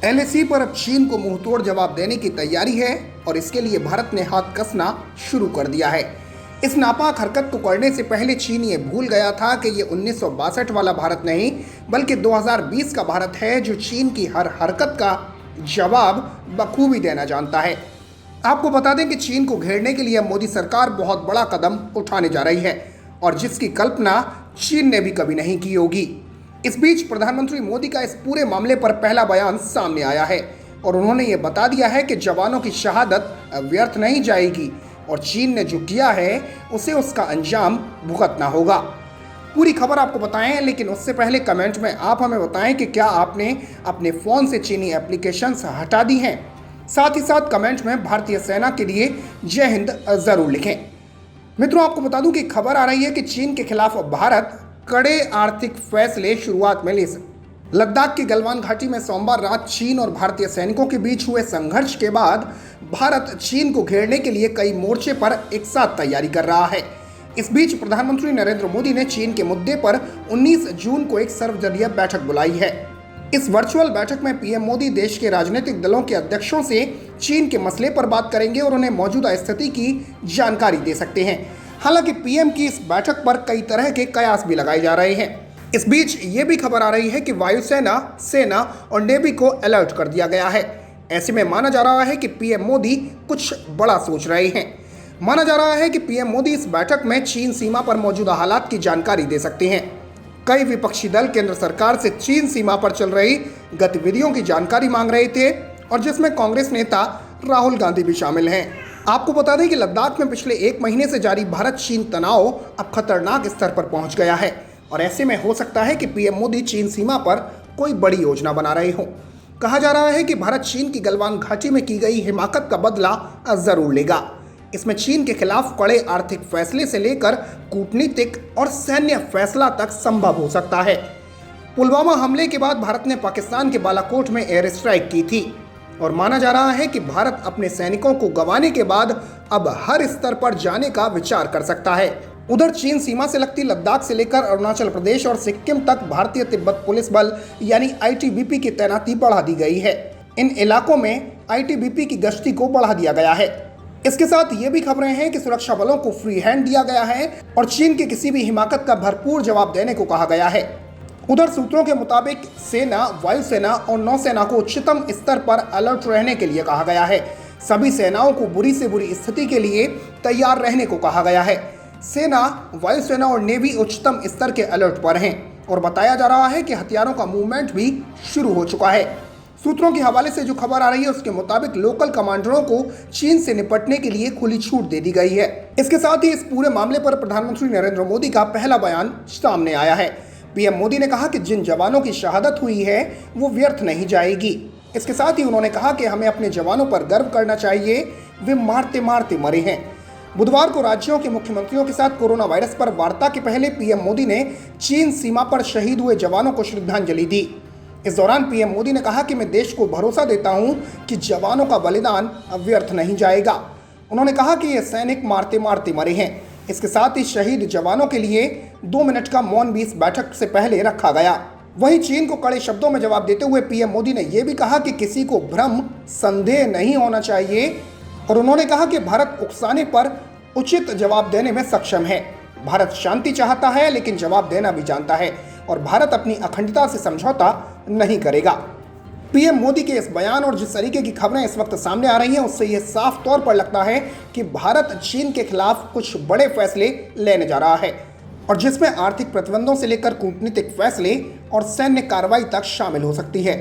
LAC पर अब चीन को मुंहतोड़ जवाब देने की तैयारी है और इसके लिए भारत ने हाथ कसना शुरू कर दिया है। इस नापाक हरकत को करने से पहले चीन ये भूल गया था कि ये 1962 वाला भारत नहीं बल्कि 2020 का भारत है, जो चीन की हर हरकत का जवाब बखूबी देना जानता है। आपको बता दें कि चीन को घेरने के लिए मोदी सरकार बहुत बड़ा कदम उठाने जा रही है और जिसकी कल्पना चीन ने भी कभी नहीं की होगी। इस बीच प्रधानमंत्री मोदी का इस पूरे मामले पर पहला बयान सामने आया है और उन्होंने ये बता दिया है कि जवानों की शहादत व्यर्थ नहीं जाएगी और चीन ने जो किया है उसे उसका अंजाम भुगतना होगा। पूरी खबर आपको बताएं, लेकिन उससे पहले कमेंट में आप हमें बताएं कि क्या आपने अपने फ़ोन से चीनी एप्लीकेशंस हटा दी हैं। साथ ही साथ कमेंट में भारतीय सेना के लिए जय हिंद ज़रूर लिखें। मित्रों, आपको बता दूं कि खबर आ रही है कि चीन के खिलाफ भारत कड़े आर्थिक फैसले शुरुआत में ले सकता। लद्दाख की गलवान घाटी में सोमवार रात चीन और भारतीय सैनिकों के बीच हुए संघर्ष के बाद भारत चीन को घेरने के लिए कई मोर्चे पर एक साथ तैयारी कर रहा है। इस बीच प्रधानमंत्री नरेंद्र मोदी ने चीन के मुद्दे पर 19 जून को एक सर्वदलीय बैठक बुलाई है। इस वर्चुअल बैठक में पीएम मोदी देश के राजनीतिक दलों के अध्यक्षों से चीन के मसले पर बात करेंगे और उन्हें मौजूदा स्थिति की जानकारी दे सकते हैं। हालांकि पीएम की इस बैठक पर कई तरह के कयास भी लगाए जा रहे हैं। इस बीच ये भी खबर आ रही है कि वायुसेना, सेना और नेवी को अलर्ट कर दिया गया है। ऐसे में माना जा रहा है कि पीएम मोदी कुछ बड़ा सोच रहे हैं। माना जा रहा है कि पीएम मोदी इस बैठक में चीन सीमा पर मौजूदा हालात की जानकारी दे सकते हैं। कई विपक्षी दल केंद्र सरकार से चीन सीमा पर चल रही गतिविधियों की जानकारी मांग रहे थे और जिसमें कांग्रेस नेता राहुल गांधी भी शामिल हैं। आपको बता दें कि लद्दाख में पिछले एक महीने से जारी भारत चीन तनाव अब खतरनाक स्तर पर पहुंच गया है और ऐसे में हो सकता है कि पीएम मोदी चीन सीमा पर कोई बड़ी योजना बना रहे हों। कहा जा रहा है कि भारत चीन की गलवान घाटी में की गई हिमाकत का बदला जरूर लेगा। इसमें चीन के खिलाफ कड़े आर्थिक फैसले से लेकर कूटनीतिक और सैन्य फैसला तक संभव हो सकता है। पुलवामा हमले के बाद भारत ने पाकिस्तान के बालाकोट में एयर स्ट्राइक की थी और माना जा रहा है कि भारत अपने सैनिकों को गंवाने के बाद अब हर स्तर पर जाने का विचार कर सकता है। उधर चीन सीमा से लगती लद्दाख से लेकर अरुणाचल प्रदेश और सिक्किम तक भारतीय तिब्बत पुलिस बल यानी आईटीबीपी की तैनाती बढ़ा दी गई है। इन इलाकों में आईटीबीपी की गश्ती को बढ़ा दिया गया है। इसके साथ ये भी खबरें हैं कि सुरक्षा बलों को फ्री हैंड दिया गया है और चीन के किसी भी हिमाकत का भरपूर जवाब देने को कहा गया है। उधर सूत्रों के मुताबिक सेना, वायुसेना और नौसेना को उच्चतम स्तर पर अलर्ट रहने के लिए कहा गया है। सभी सेनाओं को बुरी से बुरी स्थिति के लिए तैयार रहने को कहा गया है। सेना, वायुसेना और नेवी उच्चतम स्तर के अलर्ट पर हैं और बताया जा रहा है कि हथियारों का मूवमेंट भी शुरू हो चुका है। सूत्रों के हवाले से जो खबर आ रही है उसके मुताबिक लोकल कमांडरों को चीन से निपटने के लिए खुली छूट दे दी गई है। इसके साथ ही इस पूरे मामले पर प्रधानमंत्री नरेंद्र मोदी का पहला बयान सामने आया है। पीएम मोदी ने कहा कि जिन जवानों की शहादत हुई है वो व्यर्थ नहीं जाएगी। इसके साथ ही उन्होंने कहा कि हमें अपने जवानों पर गर्व करना चाहिए, वे मारते मारते मरे हैं। बुधवार को राज्यों के मुख्यमंत्रियों के साथ कोरोना वायरस पर वार्ता के पहले पीएम मोदी ने चीन सीमा पर शहीद हुए जवानों को श्रद्धांजलि दी। इस दौरान पीएम मोदी ने कहा कि मैं देश को भरोसा देता हूं कि जवानों का बलिदान व्यर्थ नहीं जाएगा। उन्होंने कहा कि ये सैनिक मारते मारते मरे हैं। इसके साथ ही शहीद जवानों के लिए 2 मिनट का मौन भी इस बैठक से पहले रखा गया। वहीं चीन को कड़े शब्दों में जवाब देते हुए पीएम मोदी ने यह भी कहा कि किसी को भ्रम संदेह नहीं होना चाहिए और उन्होंने कहा कि भारत उकसाने पर उचित जवाब देने में सक्षम है। भारत शांति चाहता है लेकिन जवाब देना भी जानता है और भारत अपनी अखंडता से समझौता नहीं करेगा। पीएम मोदी के इस बयान और जिस तरीके की खबरें इस वक्त सामने आ रही हैं उससे यह साफ तौर पर लगता है कि भारत चीन के खिलाफ कुछ बड़े फैसले लेने जा रहा है और जिसमें आर्थिक प्रतिबंधों से लेकर कूटनीतिक फैसले और सैन्य कार्रवाई तक शामिल हो सकती है।